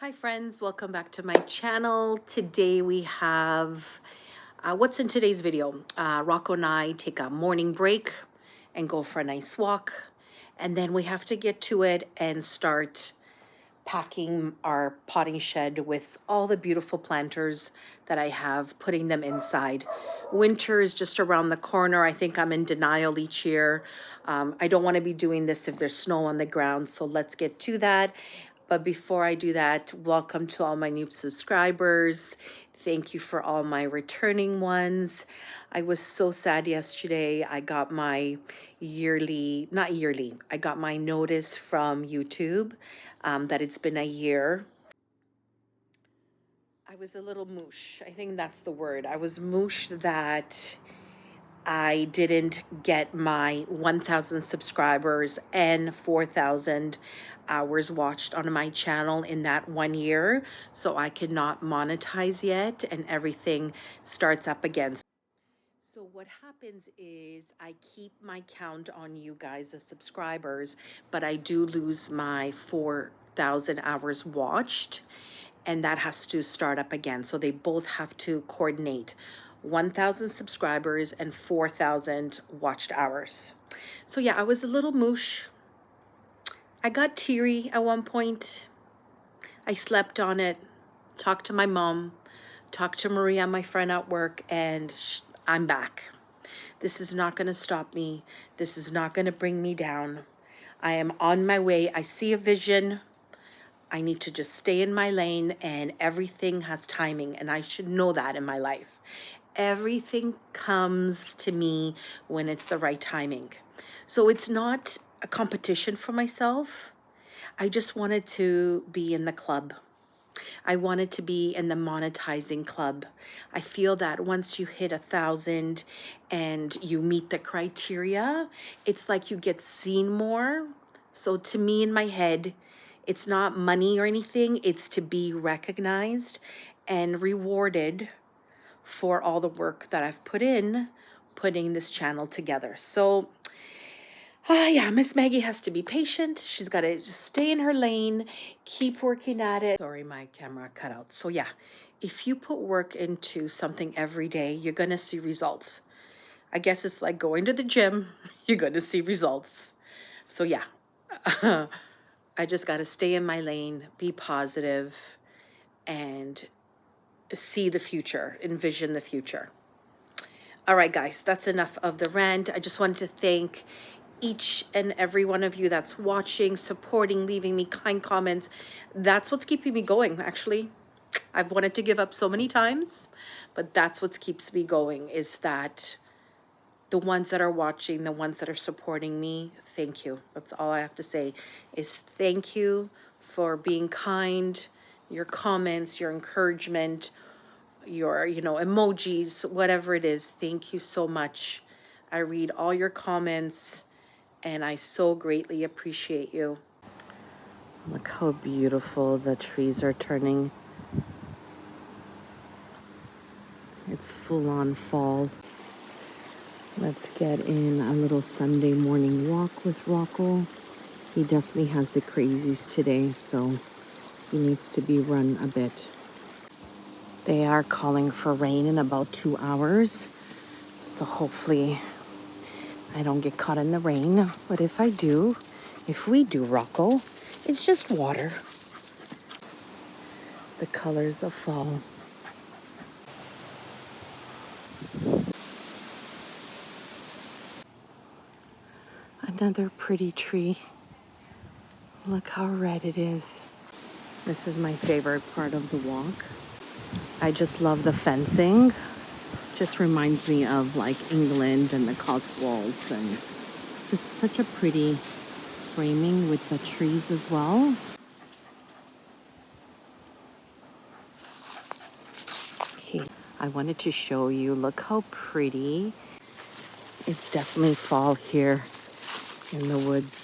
Hi friends, welcome back to my channel. Today we have, what's in today's video? Rocco and I take a morning break and go for a nice walk. And then we have to get to it and start packing our potting shed with all the beautiful planters that I have, putting them inside. Winter is just around the corner. I think I'm in denial each year. I don't want to be doing this if there's snow on the ground, so let's get to that. But before I do that, welcome to all my new subscribers. Thank you for all my returning ones. I was so sad yesterday. I got my I got my notice from YouTube that it's been a year. I was a little moosh. I think that's the word. I was moosh that I didn't get my 1,000 subscribers and 4,000 hours watched on my channel in that 1 year. So I could not monetize yet and everything starts up again. So what happens is I keep my count on you guys as subscribers, but I do lose my 4,000 hours watched, and that has to start up again. So they both have to coordinate 1,000 subscribers and 4,000 watched hours. So yeah, I was a little moosh. I got teary at one point. I slept on it, talked to my mom, talked to Maria, my friend at work, and I'm back. This is not going to stop me. This is not going to bring me down. I am on my way. I see a vision. I need to just stay in my lane, and everything has timing, and I should know that in my life. Everything comes to me when it's the right timing. So it's not a competition for myself. I just wanted to be in the club. I wanted to be in the monetizing club. I feel that once you hit 1,000 and you meet the criteria, it's like you get seen more. So to me, in my head, it's not money or anything. It's to be recognized and rewarded for all the work that I've put in putting this channel together. So yeah, Miss Maggie has to be patient. She's got to just stay in her lane, keep working at it. Sorry, my camera cut out. So yeah, if you put work into something every day, you're going to see results. I guess it's like going to the gym. You're going to see results. So yeah, I just got to stay in my lane, be positive, and see the future, envision the future. All right, guys, that's enough of the rant. I just wanted to thank each and every one of you that's watching, supporting, leaving me kind comments. That's what's keeping me going, actually. I've wanted to give up so many times, but that's what keeps me going, is that the ones that are watching, the ones that are supporting me, thank you. That's all I have to say, is thank you for being kind, your comments, your encouragement, your, emojis, whatever it is. Thank you so much. I read all your comments, and I so greatly appreciate you. Look how beautiful the trees are turning. It's full on fall. Let's get in a little Sunday morning walk with Rocco. He definitely has the crazies today, so he needs to be run a bit. They are calling for rain in about 2 hours, so hopefully I don't get caught in the rain. But if I do, if we do, Rocco, it's just water. The colors of fall. Another pretty tree. Look how red it is. This is my favorite part of the walk. I just love the fencing. Just reminds me of like England and the Cotswolds, and just such a pretty framing with the trees as well. Okay, I wanted to show you, look how pretty. It's definitely fall here in the woods.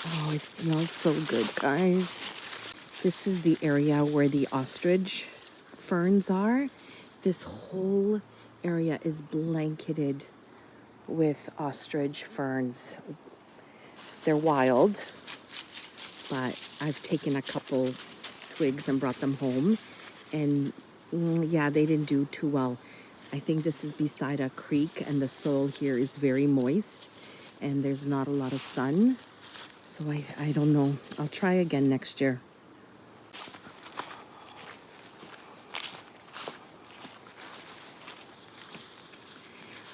Oh, it smells so good, guys. This is the area where the ostrich ferns are. This whole area is blanketed with ostrich ferns. They're wild, but I've taken a couple twigs and brought them home. And yeah, they didn't do too well. I think this is beside a creek and the soil here is very moist and there's not a lot of sun. So I don't know. I'll try again next year.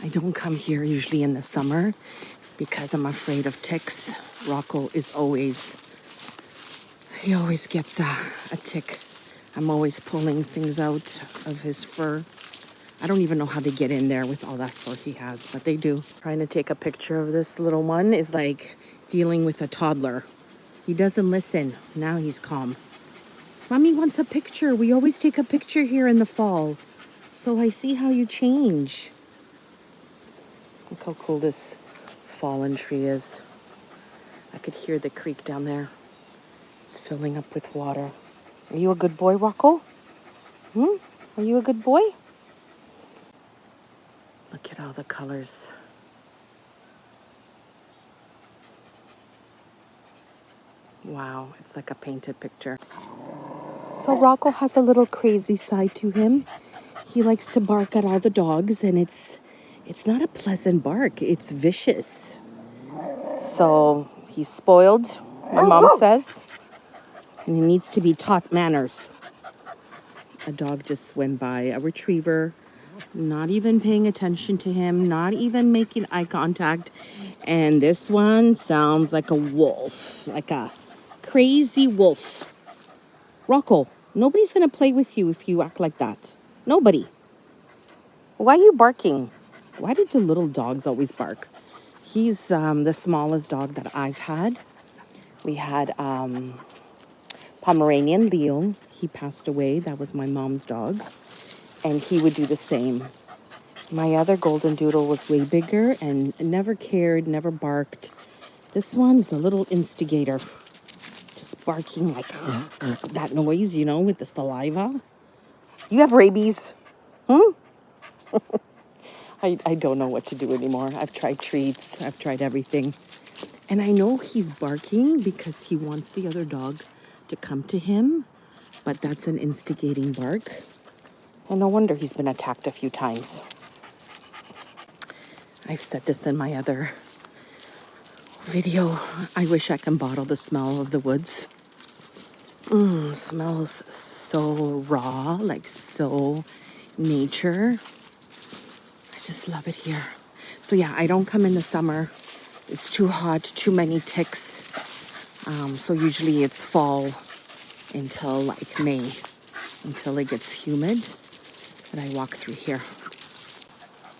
I don't come here usually in the summer because I'm afraid of ticks. Rocco is he always gets a tick. I'm always pulling things out of his fur. I don't even know how they get in there with all that fur he has, but they do. Trying to take a picture of this little one is like dealing with a toddler. He doesn't listen. Now he's calm. Mommy wants a picture. We always take a picture here in the fall. So I see how you change. Look how cool this fallen tree is. I could hear the creek down there. It's filling up with water. Are you a good boy, Rocco? Are you a good boy? Look at all the colors. Wow, it's like a painted picture. So Rocco has a little crazy side to him. He likes to bark at all the dogs, and it's not a pleasant bark. It's vicious. So he's spoiled, my mom says, and he needs to be taught manners. A dog just swam by, a retriever, not even paying attention to him, not even making eye contact. And this one sounds like a wolf, like a crazy wolf. Rocco, nobody's gonna play with you if you act like that. Nobody. Why are you barking? Why did the little dogs always bark? He's the smallest dog that I've had. We had Pomeranian Leo. He passed away. That was my mom's dog. And he would do the same. My other golden doodle was way bigger and never cared, never barked. This one is a little instigator. Just barking like that noise, you know, with the saliva. You have rabies. I don't know what to do anymore. I've tried treats. I've tried everything. And I know he's barking because he wants the other dog to come to him. But that's an instigating bark. And no wonder he's been attacked a few times. I've said this in my other video. I wish I can bottle the smell of the woods. Smells so raw, like so nature. I just love it here. So yeah, I don't come in the summer. It's too hot, too many ticks. So usually it's fall until like May, until it gets humid. And I walk through here.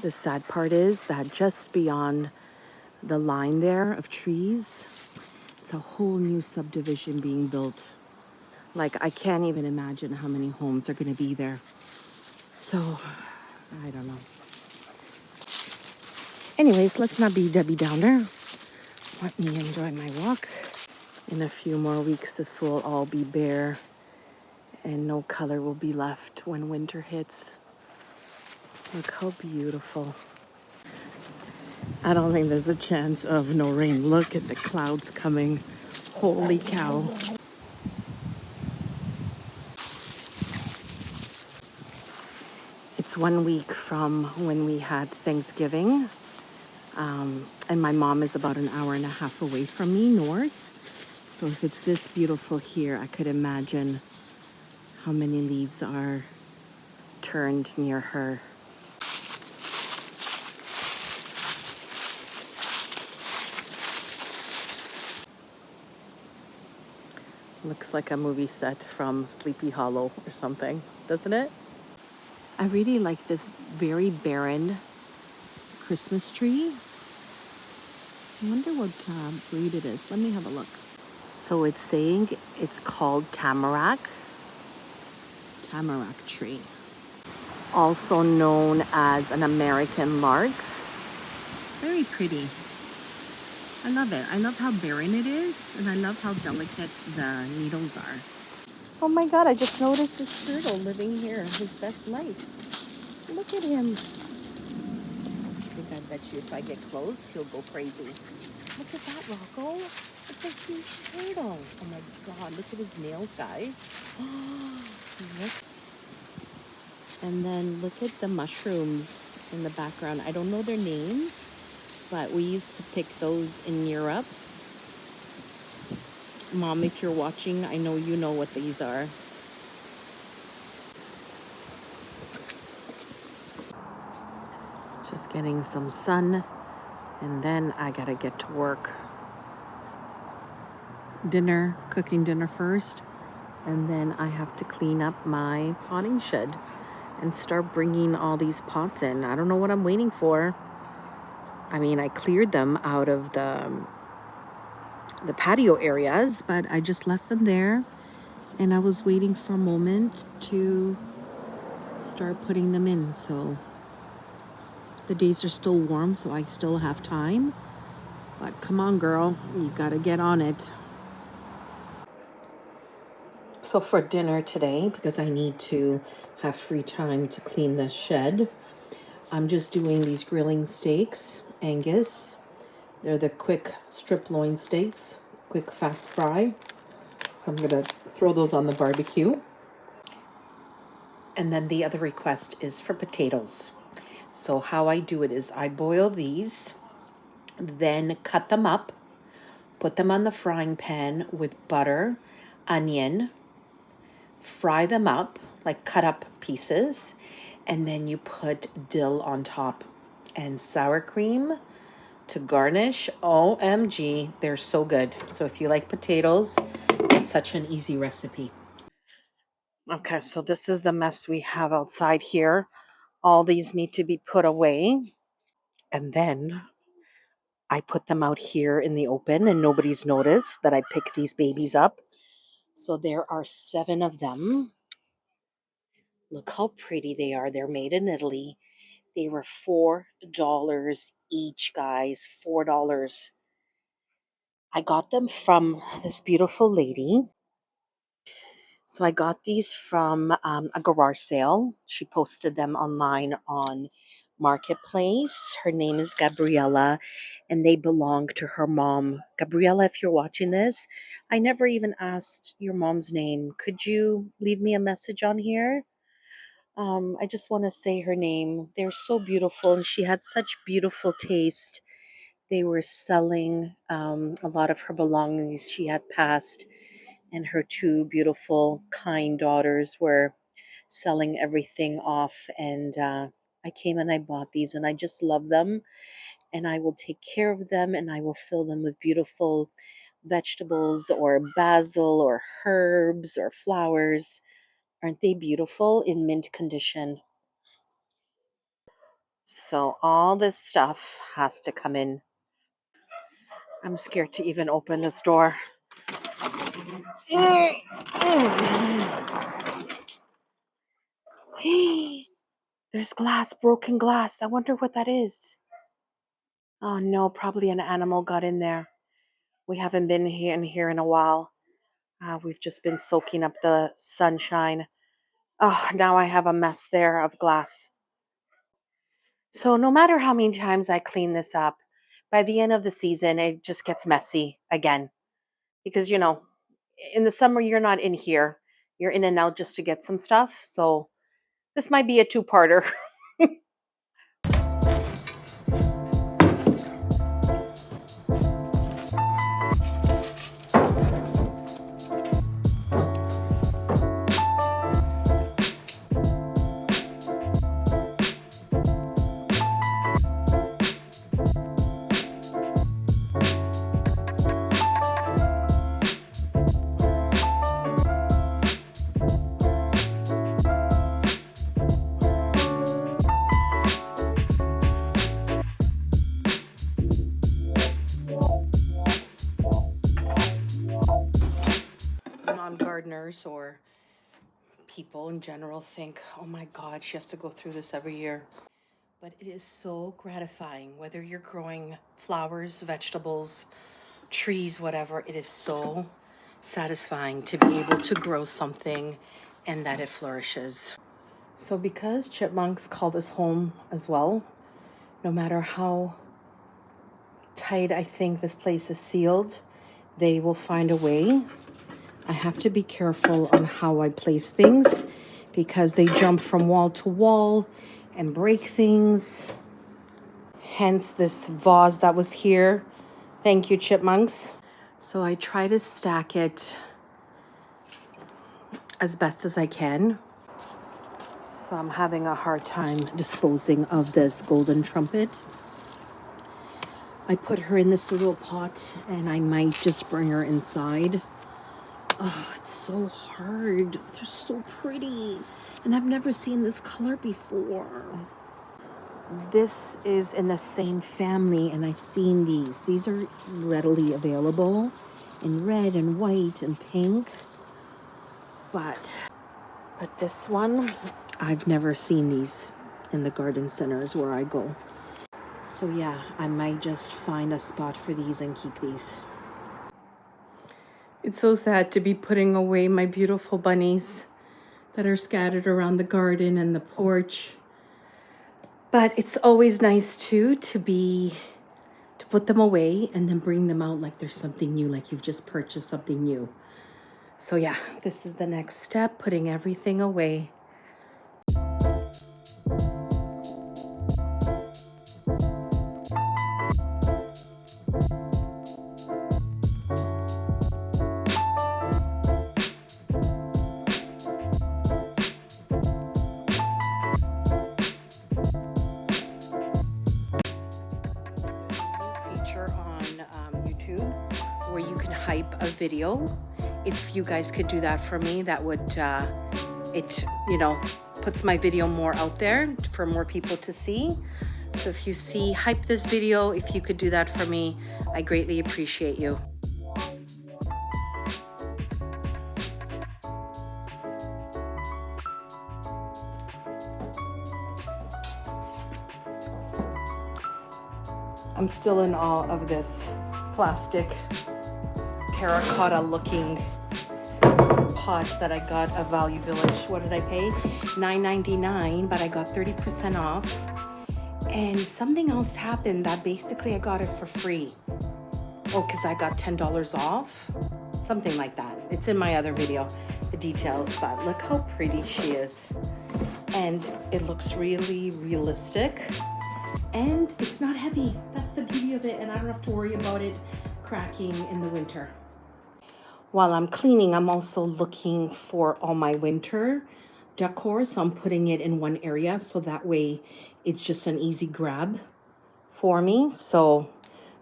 The sad part is that just beyond the line there of trees, it's a whole new subdivision being built. Like, I can't even imagine how many homes are going to be there. So, I don't know. Anyways, let's not be Debbie Downer. Let me enjoy my walk. In a few more weeks, this will all be bare and no color will be left when winter hits. Look how beautiful. I don't think there's a chance of no rain. Look at the clouds coming. Holy cow. It's 1 week from when we had Thanksgiving. And my mom is about an hour and a half away from me, north. So if it's this beautiful here, I could imagine how many leaves are turned near her. Looks like a movie set from Sleepy Hollow or something, doesn't it? I really like this very barren Christmas tree. I wonder what breed it is. Let me have a look. So it's saying it's called tamarack tree. Also known as an American lark. Very pretty. I love it. I love how barren it is, and I love how delicate the needles are. Oh my God, I just noticed this turtle living here, his best life. Look at him. I bet you if I get close, he'll go crazy. Look at that, Rocco. It's a huge turtle. Oh my God, look at his nails, guys. Look. And then look at the mushrooms in the background. I don't know their names, but we used to pick those in Europe. Mom, if you're watching, I know you know what these are. Just getting some sun, and then I gotta get to work. Cooking dinner first, and then I have to clean up my potting shed and start bringing all these pots in. I don't know what I'm waiting for. I mean, I cleared them out of the patio areas, but I just left them there, and I was waiting for a moment to start putting them in. So the days are still warm, so I still have time, but come on, girl, you gotta get on it. So for dinner today, because I need to have free time to clean the shed, I'm just doing these grilling steaks, Angus. They're the quick strip loin steaks, quick fast fry. So I'm gonna throw those on the barbecue. And then the other request is for potatoes. So how I do it is I boil these, then cut them up, put them on the frying pan with butter, onion, fry them up, like cut up pieces, and then you put dill on top and sour cream to garnish. OMG, they're so good. So if you like potatoes, it's such an easy recipe. Okay, so this is the mess we have outside here. All these need to be put away. And then I put them out here in the open, and nobody's noticed that I pick these babies up. So there are 7 of them. Look how pretty they are. They're made in Italy. They were $4 each, guys. $4. I got them from this beautiful lady. So I got these from a garage sale. She posted them online on Marketplace. Her name is Gabriella, and they belong to her mom. Gabriella, if you're watching this, I never even asked your mom's name. Could you leave me a message on here? I just want to say her name. They're so beautiful, and she had such beautiful taste. They were selling a lot of her belongings. She had passed, and her 2 beautiful, kind daughters were selling everything off. And I came and I bought these, and I just love them. And I will take care of them, and I will fill them with beautiful vegetables or basil or herbs or flowers. Aren't they beautiful in mint condition? So all this stuff has to come in. I'm scared to even open this door. Hey, there's glass, broken glass. I wonder what that is. Oh no, probably an animal got in there. We haven't been here in a while. We've just been soaking up the sunshine. Oh, now I have a mess there of glass. So no matter how many times I clean this up, by the end of the season, it just gets messy again. Because, in the summer, you're not in here. You're in and out just to get some stuff. So this might be a two-parter. Non-gardeners or people in general think, oh my God, she has to go through this every year. But it is so gratifying, whether you're growing flowers, vegetables, trees, whatever, it is so satisfying to be able to grow something and that it flourishes. So because chipmunks call this home as well, no matter how tight I think this place is sealed, they will find a way. I have to be careful on how I place things because they jump from wall to wall and break things. Hence this vase that was here. Thank you, chipmunks. So I try to stack it as best as I can. So I'm having a hard time disposing of this golden trumpet. I put her in this little pot and I might just bring her inside. Oh, it's so hard. They're so pretty. And I've never seen this color before. This is in the same family and I've seen these. These are readily available in red and white and pink. But this one, I've never seen these in the garden centers where I go. So yeah, I might just find a spot for these and keep these. It's so sad to be putting away my beautiful bunnies that are scattered around the garden and the porch. But it's always nice too to put them away and then bring them out like there's something new, like you've just purchased something new. So yeah, this is the next step, putting everything away. Feature on YouTube where you can hype a video. If you guys could do that for me, that would it puts my video more out there for more people to see. So if you see hype this video, if you could do that for me, I greatly appreciate you. I'm still in awe of this plastic terracotta looking pot that I got at Value Village. What did I pay? $9.99, but I got 30% off. And something else happened that basically I got it for free. Oh, because I got $10 off? Something like that. It's in my other video, the details, but look how pretty she is. And it looks really realistic. And it's not heavy. That's the beauty of it. And I don't have to worry about it cracking in the winter. While I'm cleaning, I'm also looking for all my winter decor. So I'm putting it in one area so that way it's just an easy grab for me. So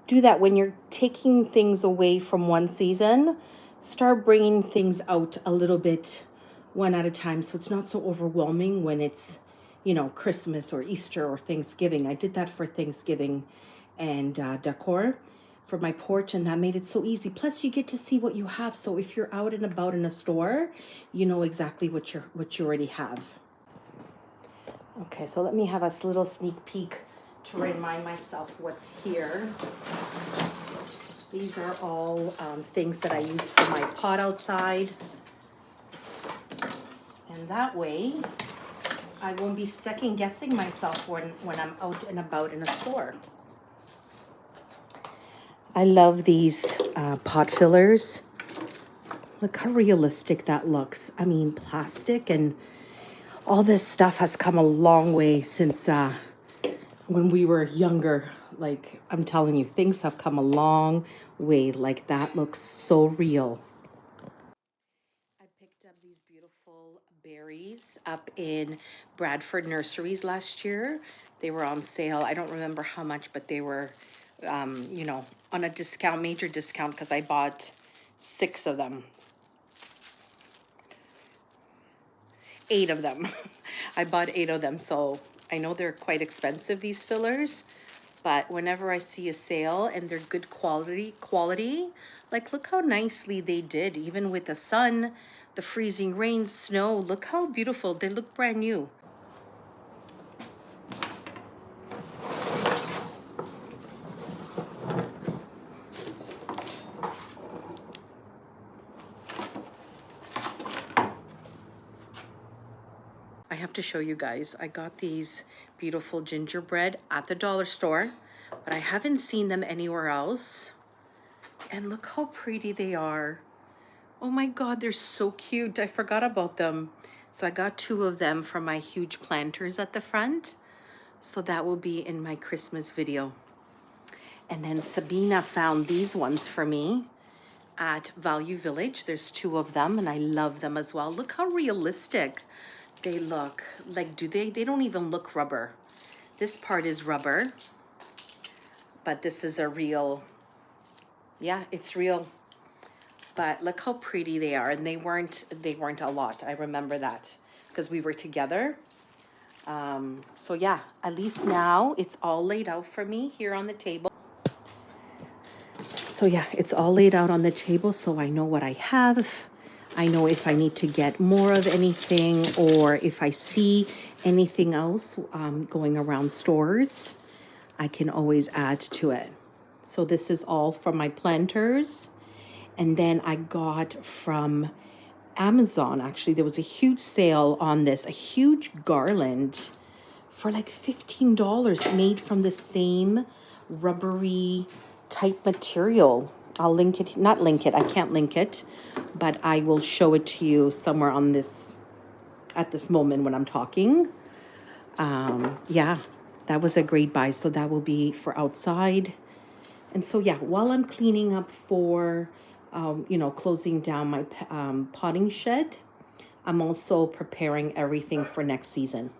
do that when you're taking things away from one season. Start bringing things out a little bit one at a time so it's not so overwhelming when it's Christmas or Easter or Thanksgiving. I did that for Thanksgiving and decor for my porch, and that made it so easy. Plus you get to see what you have, so if you're out and about in a store, you know exactly what you already have. Okay, so let me have a little sneak peek to remind myself what's here. These are all things that I use for my pot outside, and that way I won't be second guessing myself when I'm out and about in a store. I love these pot fillers. Look how realistic that looks. I mean, plastic and all this stuff has come a long way since when we were younger. Like, I'm telling you, things have come a long way. Like, that looks so real. I picked up these beautiful berries up in Bradford Nurseries last year. They were on sale. I don't remember how much, but they were, on a discount, major discount, because I bought 6 of them. 8 of them. I bought 8 of them, so I know they're quite expensive, these fillers, but whenever I see a sale and they're good quality, like look how nicely they did, even with the sun, the freezing rain, snow, look how beautiful. They look brand new. I have to show you guys. I got these beautiful gingerbread at the dollar store but I haven't seen them anywhere else. And look how pretty they are. Oh my God, they're so cute. I forgot about them. So I got 2 of them from my huge planters at the front. So that will be in my Christmas video. And then Sabina found these ones for me at Value Village. There's 2 of them and I love them as well. Look how realistic they look. Like, they don't even look rubber. This part is rubber, but this is a real, yeah, it's real. But look how pretty they are. And they weren't a lot. I remember that because we were together. So yeah, at least now it's all laid out for me here on the table. So yeah, it's all laid out on the table, so I know what I have. I know if I need to get more of anything, or if I see anything else going around stores, I can always add to it. So this is all from my planters. And then I got from Amazon, actually, there was a huge sale on this, a huge garland for like $15 made from the same rubbery type material. I'll link it, not link it, I can't link it, but I will show it to you somewhere on this, at this moment when I'm talking. Yeah, that was a great buy. So that will be for outside. And so, yeah, while I'm cleaning up for, closing down my potting shed, I'm also preparing everything for next season.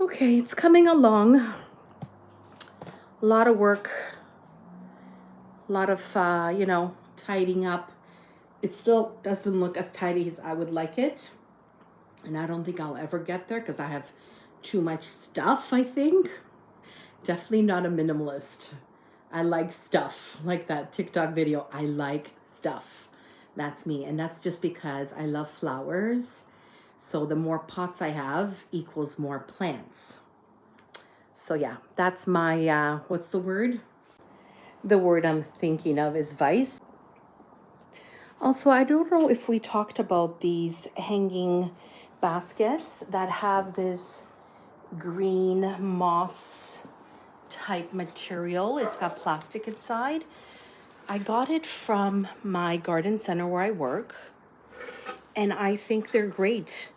Okay, it's coming along. A lot of work, a lot of, tidying up. It still doesn't look as tidy as I would like it. And I don't think I'll ever get there because I have too much stuff, I think. Definitely not a minimalist. I like stuff, like that TikTok video. I like stuff. That's me. And that's just because I love flowers. So the more pots I have equals more plants. So yeah, that's my, what's the word? The word I'm thinking of is vice. Also, I don't know if we talked about these hanging baskets that have this green moss type material. It's got plastic inside. I got it from my garden center where I work, and I think they're great.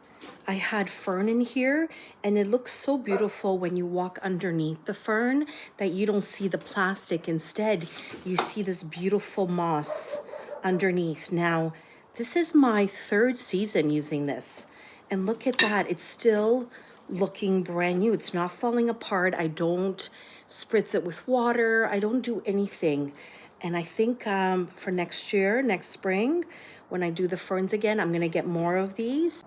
I had fern in here, and it looks so beautiful when you walk underneath the fern that you don't see the plastic. Instead, you see this beautiful moss underneath. Now, this is my 3rd season using this, and look at that. It's still looking brand new. It's not falling apart. I don't spritz it with water. I don't do anything. And I think for next year, next spring, when I do the ferns again, I'm gonna get more of these.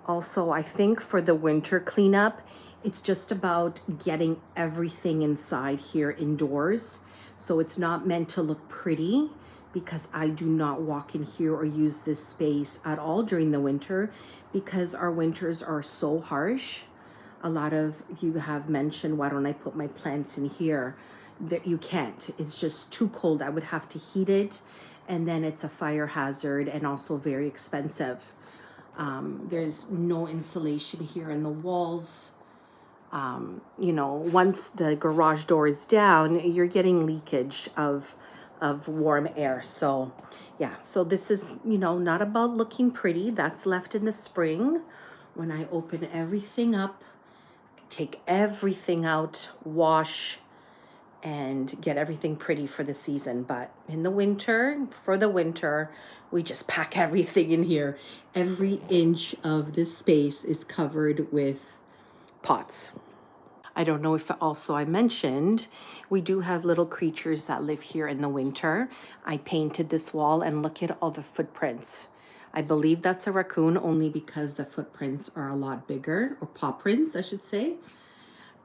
Also, I think for the winter cleanup, it's just about getting everything inside here indoors. So it's not meant to look pretty, because I do not walk in here or use this space at all during the winter, because our winters are so harsh. A lot of you have mentioned, why don't I put my plants in here? That you can't. It's just too cold. I would have to heat it, and then it's a fire hazard and also very expensive. There's no insulation here in the walls. Once the garage door is down, you're getting leakage of warm air. So yeah, so this is, not about looking pretty. That's left in the spring when I open everything up, take everything out, wash, and get everything pretty for the season. But in the winter, for the winter, we just pack everything in here. Every inch of this space is covered with pots. I don't know if also I mentioned, we do have little creatures that live here in the winter. I painted this wall, and look at all the footprints. I believe that's a raccoon, only because the footprints are a lot bigger, or paw prints, I should say.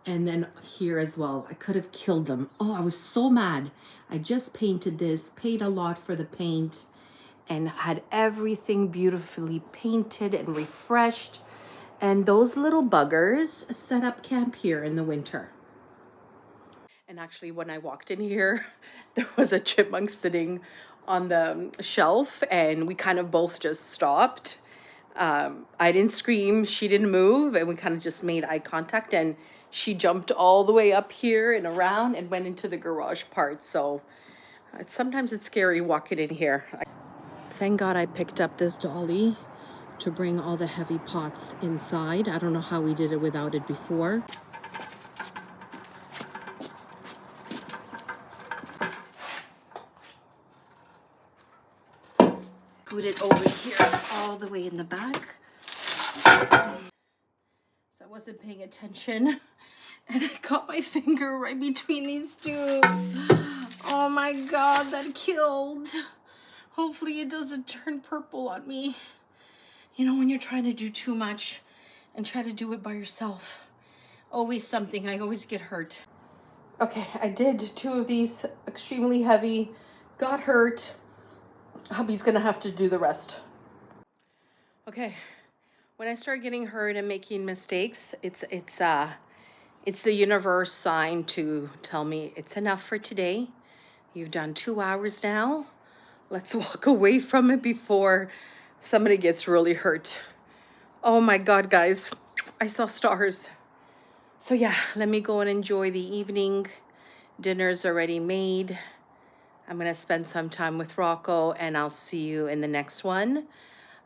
And then here as well, I could have killed them. Oh, I was so mad. I just painted this, paid a lot for the paint, and had everything beautifully painted and refreshed. And those little buggers set up camp here in the winter. And actually, when I walked in here, there was a chipmunk sitting on the shelf, and we kind of both just stopped. I didn't scream, she didn't move, and we kind of just made eye contact, and she jumped all the way up here and around and went into the garage part. So sometimes it's scary walking in here. Thank God I picked up this dolly to bring all the heavy pots inside. I don't know how we did it without it before. Put it over here all the way in the back. So I wasn't paying attention and I got my finger right between these two. Oh my God, that killed. Hopefully it doesn't turn purple on me. You know, when you're trying to do too much and try to do it by yourself, always something, I always get hurt. Okay, I did 2 of these extremely heavy, got hurt. Hubby's gonna have to do the rest. Okay, when I start getting hurt and making mistakes, it's the universe sign to tell me it's enough for today. You've done 2 hours now. Let's walk away from it before somebody gets really hurt. Oh my God, guys, I saw stars. So yeah, let me go and enjoy the evening. Dinner's already made. I'm gonna spend some time with Rocco and I'll see you in the next one.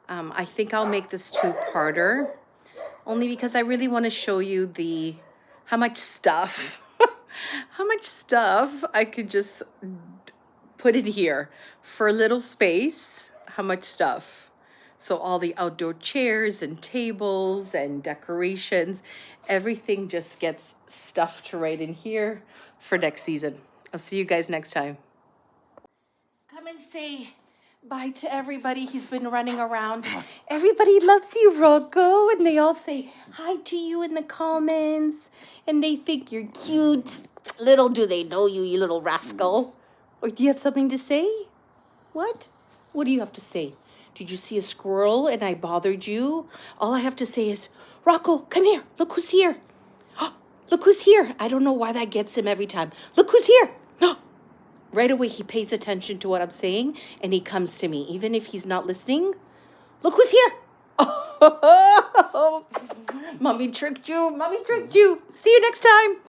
I think I'll make this 2-parter only because I really want to show you how much stuff I could just put in here for a little space. How much stuff. So all the outdoor chairs and tables and decorations, everything just gets stuffed right in here for next season. I'll see you guys next time. Come and say bye to everybody. He's been running around. Everybody loves you, Rocco, and they all say hi to you in the comments, and they think you're cute. Little do they know you, you little rascal. Or do you have something to say? What? What do you have to say? Did you see a squirrel and I bothered you? All I have to say is, Rocco, come here. Look who's here. Look who's here. I don't know why that gets him every time. Look who's here. Right away, he pays attention to what I'm saying and he comes to me. Even if he's not listening, look who's here. Oh, Mommy tricked you. Mommy tricked you. See you next time.